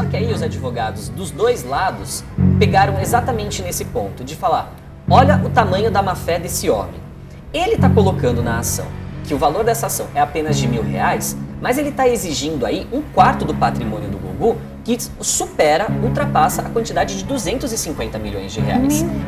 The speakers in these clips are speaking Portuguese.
Só que aí os advogados dos dois lados pegaram exatamente nesse ponto de falar, olha o tamanho da má-fé desse homem. Ele está colocando na ação que o valor dessa ação é apenas de R$1.000, mas ele está exigindo aí 1/4 do patrimônio do Gugu, que ultrapassa a quantidade de R$250 milhões.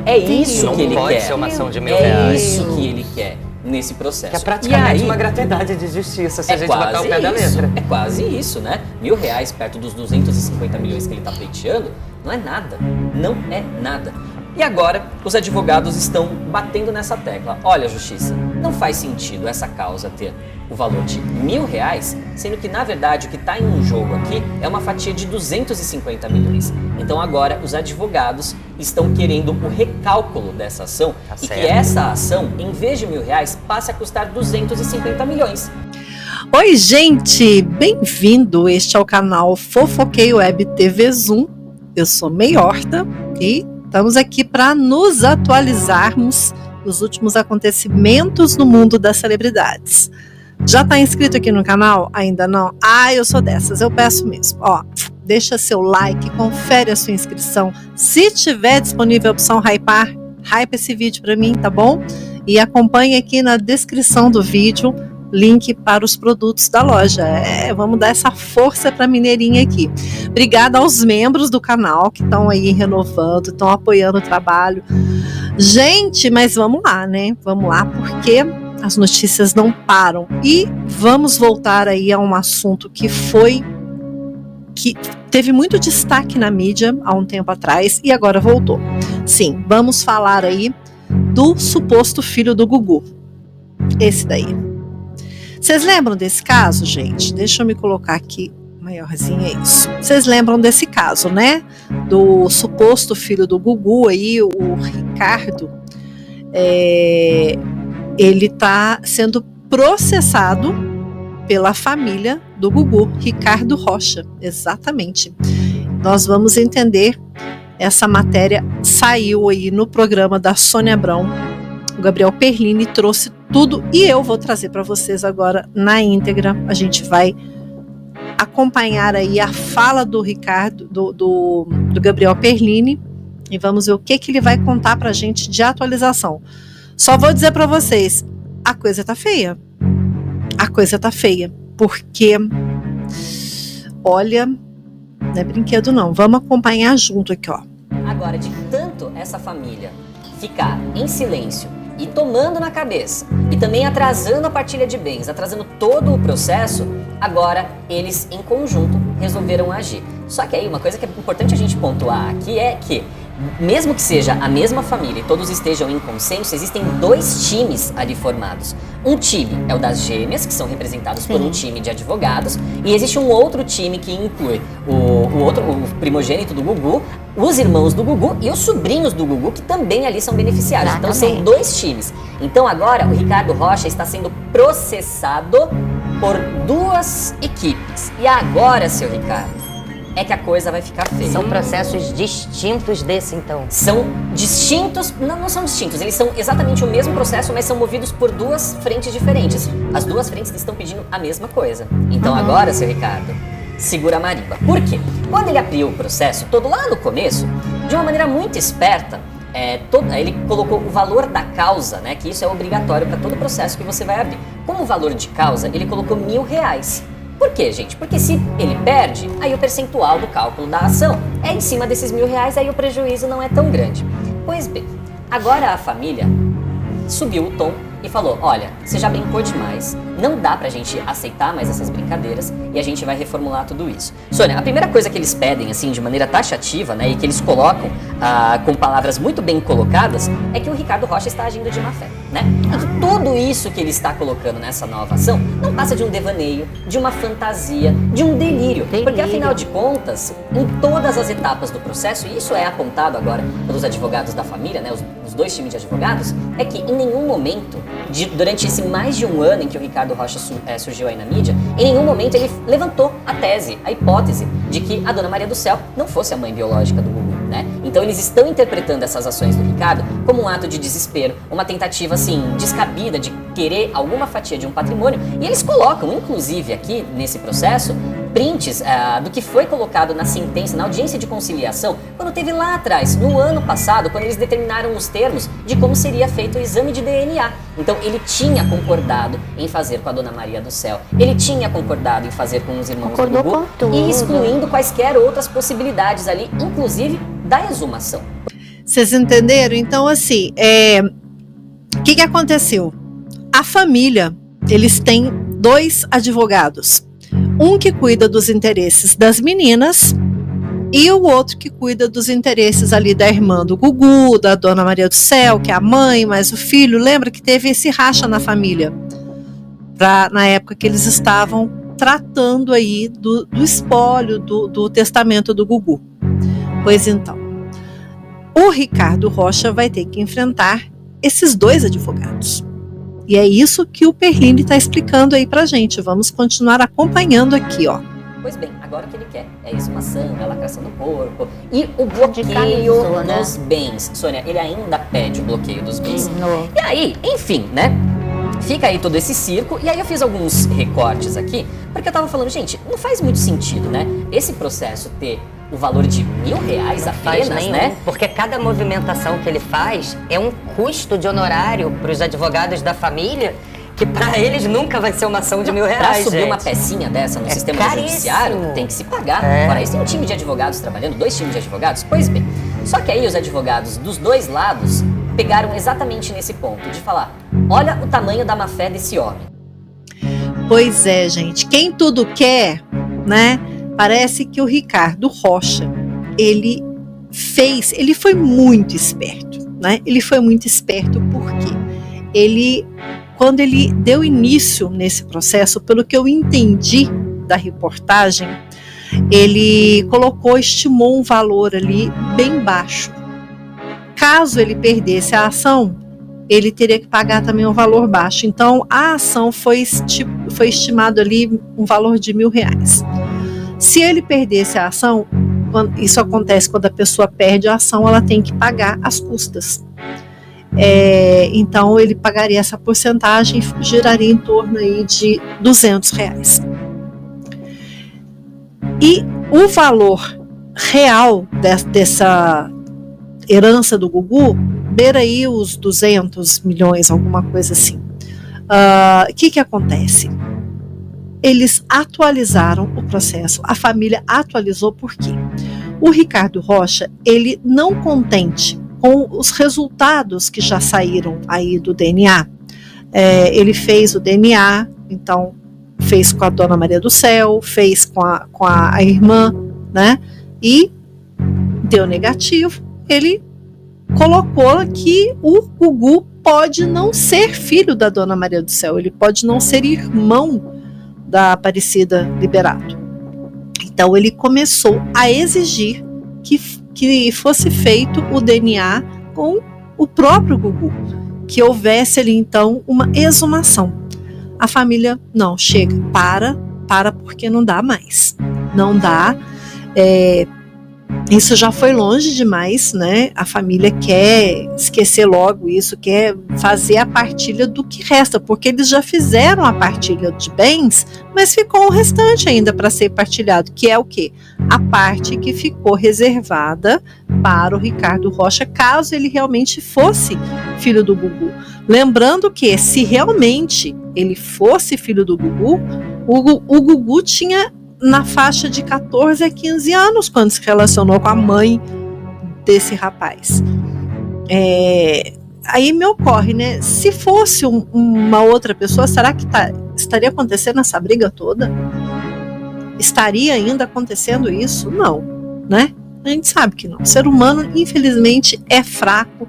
É isso que ele quer. Não pode ser uma ação de R$1.000. É isso que ele quer nesse processo. Que é praticamente uma gratuidade de justiça, se a gente botar o pé da letra. É quase isso, né? R$1.000 perto dos 250 milhões que ele está pleiteando, não é nada. Não é nada. E agora, os advogados estão batendo nessa tecla. Olha, Justiça, não faz sentido essa causa ter o valor de R$1.000, sendo que, na verdade, o que está em jogo aqui é uma fatia de 250 milhões. Então, agora, os advogados estão querendo o recálculo dessa ação e que essa ação, em vez de R$1.000, passe a custar 250 milhões. Oi, gente! Bem-vindo! Este é o canal Fofoquei Web TV Zoom. Eu sou May Horta e estamos aqui para nos atualizarmos dos últimos acontecimentos no mundo das celebridades. Já está inscrito aqui no canal? Ainda não? Eu sou dessas, eu peço mesmo. Deixa seu like, confere a sua inscrição. Se tiver disponível a opção hypar, hype esse vídeo para mim, tá bom? E acompanhe aqui na descrição do vídeo link para os produtos da loja. Vamos dar essa força para a Mineirinha aqui. Obrigada aos membros do canal que estão aí renovando, estão apoiando o trabalho. Gente, mas vamos lá, né? Vamos lá, porque as notícias não param. E vamos voltar aí a um assunto que teve muito destaque na mídia há um tempo atrás e agora voltou. Sim, vamos falar aí do suposto filho do Gugu. Esse daí. Vocês lembram desse caso, gente? Deixa eu me colocar aqui maiorzinho, é isso. Vocês lembram desse caso, né? Do suposto filho do Gugu aí, o Ricardo. Ele está sendo processado pela família do Gugu, Ricardo Rocha, exatamente. Nós vamos entender, essa matéria saiu aí no programa da Sônia Abrão, o Gabriel Perlini trouxe tudo e eu vou trazer para vocês agora na íntegra. A gente vai acompanhar aí a fala do Ricardo, do Gabriel Perlini, e vamos ver o que ele vai contar pra gente de atualização. Só vou dizer para vocês, a coisa tá feia. A coisa tá feia, porque, olha, não é brinquedo não. Vamos acompanhar junto aqui, ó. Agora, de tanto essa família ficar em silêncio e tomando na cabeça, e também atrasando a partilha de bens, atrasando todo o processo, agora eles em conjunto resolveram agir. Só que aí uma coisa que é importante a gente pontuar aqui é que, mesmo que seja a mesma família e todos estejam em consenso, existem dois times ali formados. Um time é o das gêmeas, que são representados por um time de advogados, e existe um outro time que inclui o primogênito do Gugu, os irmãos do Gugu e os sobrinhos do Gugu, que também ali são beneficiários. Então são dois times. Então agora o Ricardo Rocha está sendo processado por duas equipes. E agora, seu Ricardo, é que a coisa vai ficar feia. São processos distintos desse, então? São distintos, não são distintos, eles são exatamente o mesmo processo, mas são movidos por duas frentes diferentes. As duas frentes estão pedindo a mesma coisa. Então agora, seu Ricardo, segura a marimba. Por quê? Quando ele abriu o processo, todo lá no começo, de uma maneira muito esperta, ele colocou o valor da causa, né, que isso é obrigatório para todo processo que você vai abrir. Como valor de causa, ele colocou R$1.000. Por quê, gente? Porque se ele perde, aí o percentual do cálculo da ação é em cima desses R$1.000, aí o prejuízo não é tão grande. Pois bem, agora a família subiu o tom e falou, olha, você já brincou demais, não dá pra gente aceitar mais essas brincadeiras e a gente vai reformular tudo isso. Sônia, a primeira coisa que eles pedem, assim, de maneira taxativa, né, e que eles colocam com palavras muito bem colocadas, é que o Ricardo Rocha está agindo de má fé, né? Tudo isso que ele está colocando nessa nova ação não passa de um devaneio, de uma fantasia, de um delírio. Porque afinal de contas, em todas as etapas do processo, e isso é apontado agora pelos advogados da família, né, os dois times de advogados, é que em nenhum momento, durante esse mais de um ano em que o Ricardo Rocha surgiu aí na mídia, em nenhum momento ele levantou a tese, a hipótese de que a Dona Maria do Céu não fosse a mãe biológica do Gugu, né? Então eles estão interpretando essas ações do Ricardo como um ato de desespero, uma tentativa assim descabida de querer alguma fatia de um patrimônio, e eles colocam, inclusive aqui nesse processo, prints do que foi colocado na sentença, na audiência de conciliação, quando teve lá atrás, no ano passado, quando eles determinaram os termos de como seria feito o exame de DNA. Então ele tinha concordado em fazer com a Dona Maria do Céu, ele tinha concordado em fazer com os irmãos do Gugu, e excluindo quaisquer outras possibilidades ali, inclusive da exumação. Vocês entenderam? Então, assim, o que aconteceu? A família, eles têm 2 advogados. Um que cuida dos interesses das meninas e o outro que cuida dos interesses ali da irmã do Gugu, da Dona Maria do Céu, que é a mãe, mais o filho. Lembra que teve esse racha na família? Na época que eles estavam tratando aí do espólio, do testamento do Gugu. Pois então, o Ricardo Rocha vai ter que enfrentar esses 2 advogados. E é isso que o Perline está explicando aí pra gente. Vamos continuar acompanhando aqui, ó. Pois bem, agora o que ele quer é a exumação, é a lacração do corpo e o bloqueio dos bens. Sônia, ele ainda pede o bloqueio dos bens. E aí, enfim, né? Fica aí todo esse circo, e aí eu fiz alguns recortes aqui, porque eu tava falando, gente, não faz muito sentido, né? Esse processo ter o valor de R$1.000 apenas, né? Porque cada movimentação que ele faz é um custo de honorário para os advogados da família, que para eles nunca vai ser uma ação de R$1.000. Para subir uma pecinha dessa no sistema judiciário, tem que se pagar. Fora isso, tem um time de advogados trabalhando, 2 times de advogados. Pois bem, só que aí os advogados dos 2 lados pegaram exatamente nesse ponto, de falar, olha o tamanho da má-fé desse homem. Pois é, gente, quem tudo quer, né? Parece que o Ricardo Rocha, ele foi muito esperto, né? Ele foi muito esperto porque quando ele deu início nesse processo, pelo que eu entendi da reportagem, ele estimou um valor ali bem baixo. Caso ele perdesse a ação, ele teria que pagar também um valor baixo. Então, a ação foi estimado ali um valor de R$1.000. Se ele perdesse a ação, isso acontece quando a pessoa perde a ação, ela tem que pagar as custas. Então, ele pagaria essa porcentagem e giraria em torno aí de R$200. E o valor real dessa herança do Gugu beira aí os 200 milhões, alguma coisa assim. O que acontece? Eles atualizaram o processo, a família atualizou. Por quê? O Ricardo Rocha, ele não contente com os resultados que já saíram aí do DNA, ele fez o DNA, então fez com a Dona Maria do Céu, fez com a irmã, né? E deu negativo. Ele colocou que o Gugu pode não ser filho da Dona Maria do Céu, ele pode não ser irmão da Aparecida Liberato. Então ele começou a exigir que fosse feito o DNA com o próprio Gugu, que houvesse ali então uma exumação. A família, não, chega, para porque não dá mais, não dá, isso já foi longe demais, né? A família quer esquecer logo isso, quer fazer a partilha do que resta, porque eles já fizeram a partilha de bens, mas ficou o restante ainda para ser partilhado, que é o quê? A parte que ficou reservada para o Ricardo Rocha, caso ele realmente fosse filho do Gugu. Lembrando que, se realmente ele fosse filho do Gugu, o Gugu tinha na faixa de 14 a 15 anos quando se relacionou com a mãe desse rapaz. Aí me ocorre, né? Se fosse uma outra pessoa, será que estaria acontecendo essa briga toda? Estaria ainda acontecendo isso? Não, né? A gente sabe que não. O ser humano, infelizmente, é fraco,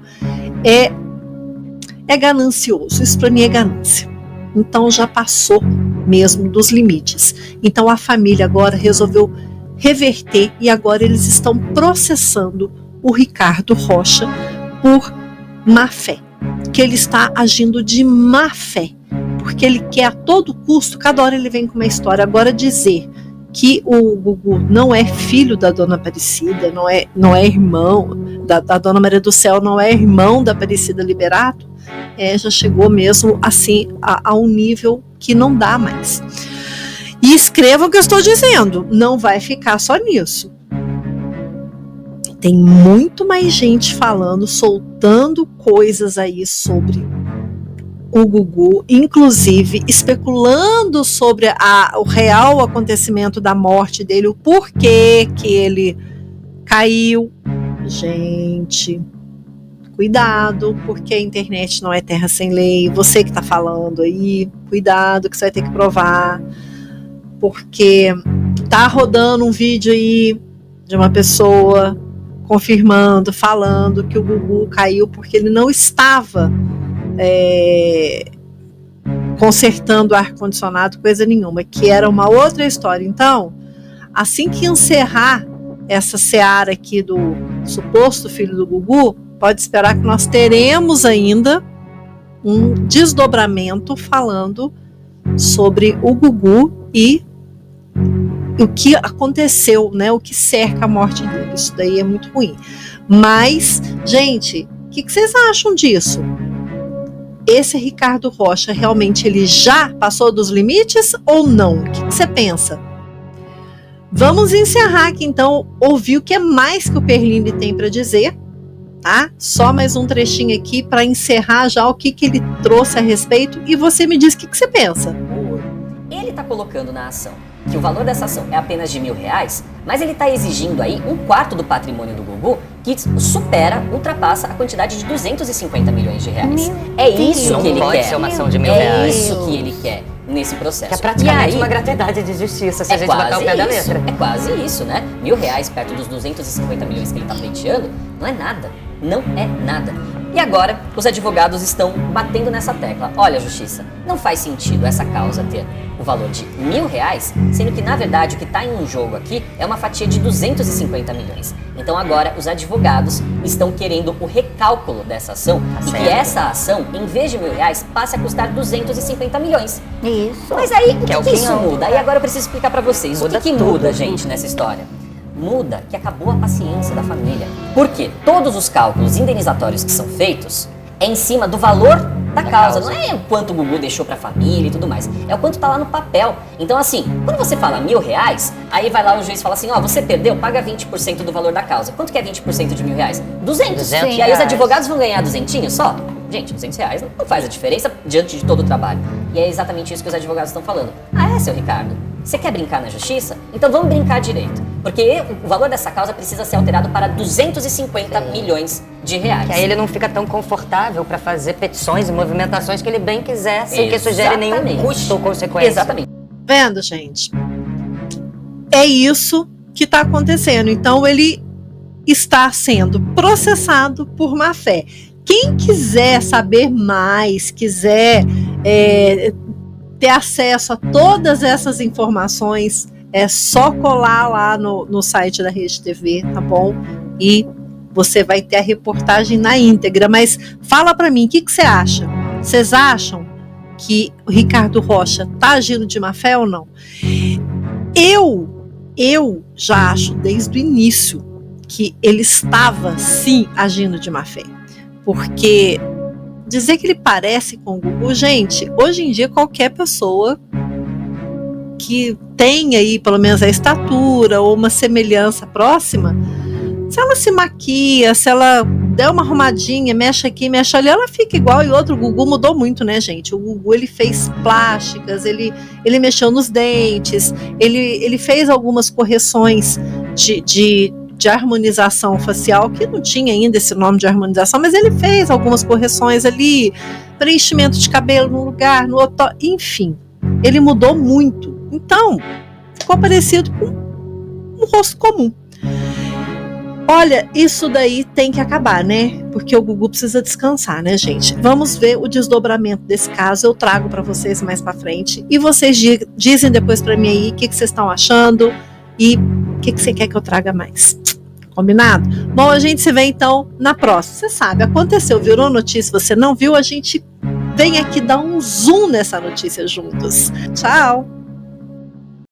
é ganancioso. Isso para mim é ganância. Então já passou mesmo dos limites. Então a família agora resolveu reverter e agora eles estão processando o Ricardo Rocha por má fé, que ele está agindo de má fé, porque ele quer a todo custo, cada hora ele vem com uma história. Agora dizer que o Gugu não é filho da Dona Aparecida, não é irmão da Dona Maria do Céu, não é irmão da Aparecida Liberato, já chegou mesmo assim a um nível que não dá mais. E escrevam o que eu estou dizendo. Não vai ficar só nisso. Tem muito mais gente falando, soltando coisas aí sobre o Gugu, inclusive especulando sobre o real acontecimento da morte dele, o porquê que ele caiu. Gente, cuidado, porque a internet não é terra sem lei. Você que está falando aí, cuidado que você vai ter que provar, porque tá rodando um vídeo aí de uma pessoa confirmando, falando que o Gugu caiu porque ele não estava consertando o ar-condicionado, coisa nenhuma, que era uma outra história. Então, assim que encerrar essa seara aqui do suposto filho do Gugu, pode esperar que nós teremos ainda um desdobramento falando sobre o Gugu e o que aconteceu, né? O que cerca a morte dele. Isso daí é muito ruim. Mas, gente, o que vocês acham disso? Esse Ricardo Rocha, realmente ele já passou dos limites ou não? O que você pensa? Vamos encerrar aqui, então, ouvir o que é mais que o Perline tem para dizer, tá? Só mais um trechinho aqui para encerrar já o que ele trouxe a respeito e você me diz o que você pensa. Ele está colocando na ação que o valor dessa ação é apenas de R$1.000, mas ele está exigindo aí 1/4 do patrimônio do Gugu, que ultrapassa a quantidade de R$250 milhões. É isso que ele quer. Ser uma ação de R$1.000. É isso que ele quer nesse processo. Que é praticamente uma gratuidade de justiça, se a gente botar o pé da letra. É quase isso, né? R$1.000 perto dos 250 milhões que ele está pleiteando, não é nada. Não é nada. E agora, os advogados estão batendo nessa tecla. Olha, Justiça, não faz sentido essa causa ter o valor de R$1.000, sendo que, na verdade, o que está em jogo aqui é uma fatia de 250 milhões. Então, agora, os advogados estão querendo o recálculo dessa ação e que essa ação, em vez de R$1.000, passe a custar 250 milhões. Isso. Mas aí, o que isso muda? Aí agora eu preciso explicar para vocês. O que muda, gente, nessa história? Muda que acabou a paciência da família. Porque todos os cálculos indenizatórios que são feitos é em cima do valor da causa. Não é o quanto o Gugu deixou pra família e tudo mais. É o quanto tá lá no papel. Então, assim, quando você fala R$1.000, aí vai lá o juiz e fala assim, ó, você perdeu, paga 20% do valor da causa. Quanto que é 20% de R$1.000? 200. E aí os advogados vão ganhar 200 só? Gente, R$200 não faz a diferença diante de todo o trabalho. E é exatamente isso que os advogados estão falando. Ah, é, seu Ricardo? Você quer brincar na justiça? Então vamos brincar direito. Porque o valor dessa causa precisa ser alterado para 250 milhões de reais. Que aí ele não fica tão confortável para fazer petições e movimentações que ele bem quiser, sem que isso gere nenhum custo ou consequência. Exatamente. Vendo, gente? É isso que está acontecendo. Então ele está sendo processado por má fé. Quem quiser saber mais, quiser ter acesso a todas essas informações, é só colar lá no site da Rede TV, tá bom? E você vai ter a reportagem na íntegra. Mas fala pra mim, o que você acha? Vocês acham que o Ricardo Rocha tá agindo de má fé ou não? Eu já acho desde o início que ele estava, sim, agindo de má fé. Porque dizer que ele parece com o Gugu, gente, hoje em dia qualquer pessoa que tem aí pelo menos a estatura ou uma semelhança próxima, se ela se maquia, se ela der uma arrumadinha, mexe aqui, mexe ali, ela fica igual. E outro, o Gugu mudou muito, né, gente? O Gugu, ele fez plásticas, ele mexeu nos dentes, ele fez algumas correções de harmonização facial, que não tinha ainda esse nome de harmonização, mas ele fez algumas correções ali, preenchimento de cabelo num lugar, no outro, enfim, ele mudou muito. Então, ficou parecido com um rosto comum. Olha, isso daí tem que acabar, né? Porque o Gugu precisa descansar, né, gente? Vamos ver o desdobramento desse caso, eu trago para vocês mais para frente, e vocês dizem depois para mim aí o que vocês estão achando e o que você quer que eu traga mais. Combinado? Bom, a gente se vê então na próxima. Você sabe, aconteceu, virou notícia, você não viu, a gente vem aqui dar um zoom nessa notícia juntos. Tchau!